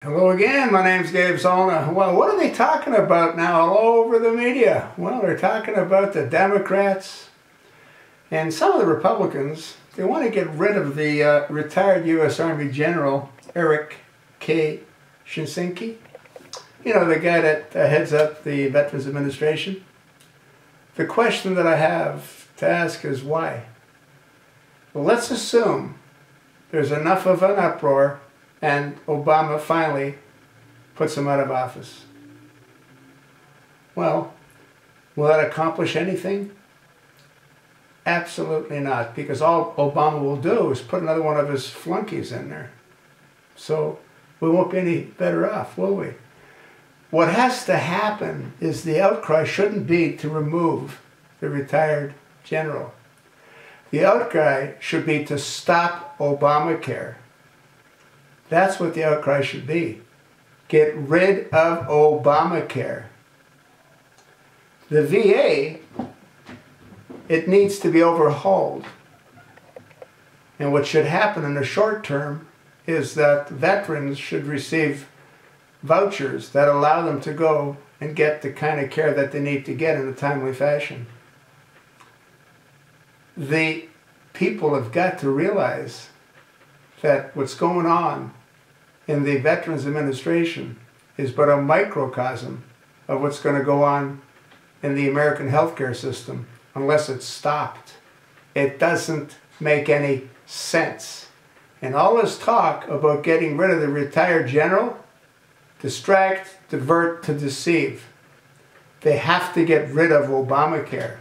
Hello again, my name's Gabe Zollner. Well, what are they talking about now all over the media? Well, they're talking about the Democrats and some of the Republicans. They want to get rid of the retired U.S. Army General Eric K Shinseki. You know, the guy that heads up the Veterans Administration. The question that I have to ask is why? Well, let's assume there's enough of an uproar and Obama finally puts him out of office. Well, will that accomplish anything? Absolutely not, because all Obama will do is put another one of his flunkies in there. So we won't be any better off, will we? What has to happen is the outcry shouldn't be to remove the retired general. The outcry should be to stop Obamacare. That's what the outcry should be. Get rid of Obamacare. The VA, it needs to be overhauled. And what should happen in the short term is that veterans should receive vouchers that allow them to go and get the kind of care that they need to get in a timely fashion. The people have got to realize that what's going on in the Veterans Administration is but a microcosm of what's going to go on in the American healthcare system unless it's stopped. It doesn't make any sense. And all this talk about getting rid of the retired general, distract, divert, to deceive. They have to get rid of Obamacare.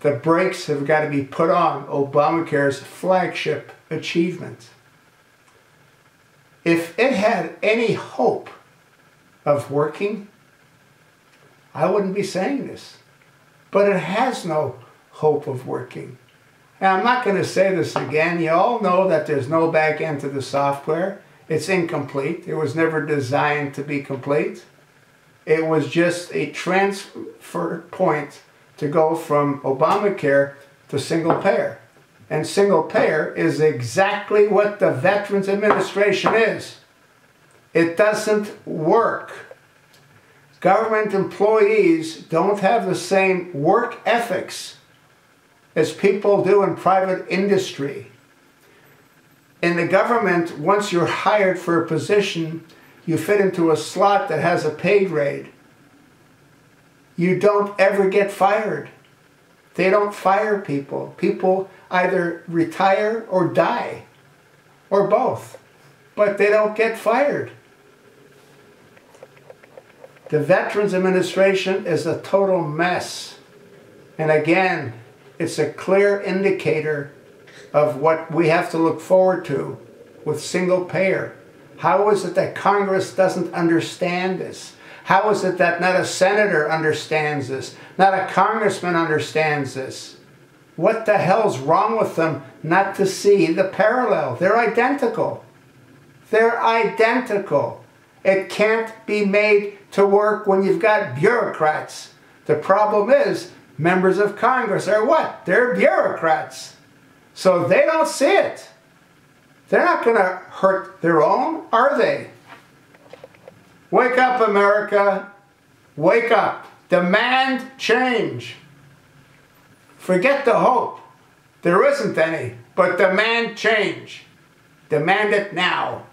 The brakes have got to be put on Obamacare's flagship achievement. If it had any hope of working, I wouldn't be saying this. But it has no hope of working. And I'm not going to say this again. You all know that there's no back end to the software. It's incomplete. It was never designed to be complete. It was just a transfer point to go from Obamacare to single payer. And single payer is exactly what the Veterans Administration is. It doesn't work. Government employees don't have the same work ethics as people do in private industry. In the government, once you're hired for a position, you fit into a slot that has a pay grade. You don't ever get fired. They don't fire people. People either retire or die, or both, but they don't get fired. The Veterans Administration is a total mess. And again, it's a clear indicator of what we have to look forward to with single payer. How is it that Congress doesn't understand this? How is it that not a senator understands this? Not a congressman understands this? What the hell's wrong with them not to see the parallel? They're identical. They're identical. It can't be made to work when you've got bureaucrats. The problem is members of Congress are what? They're bureaucrats. So they don't see it. They're not going to hurt their own, are they? Wake up, America. Wake up. Demand change. Forget the hope. There isn't any, but demand change. Demand it now.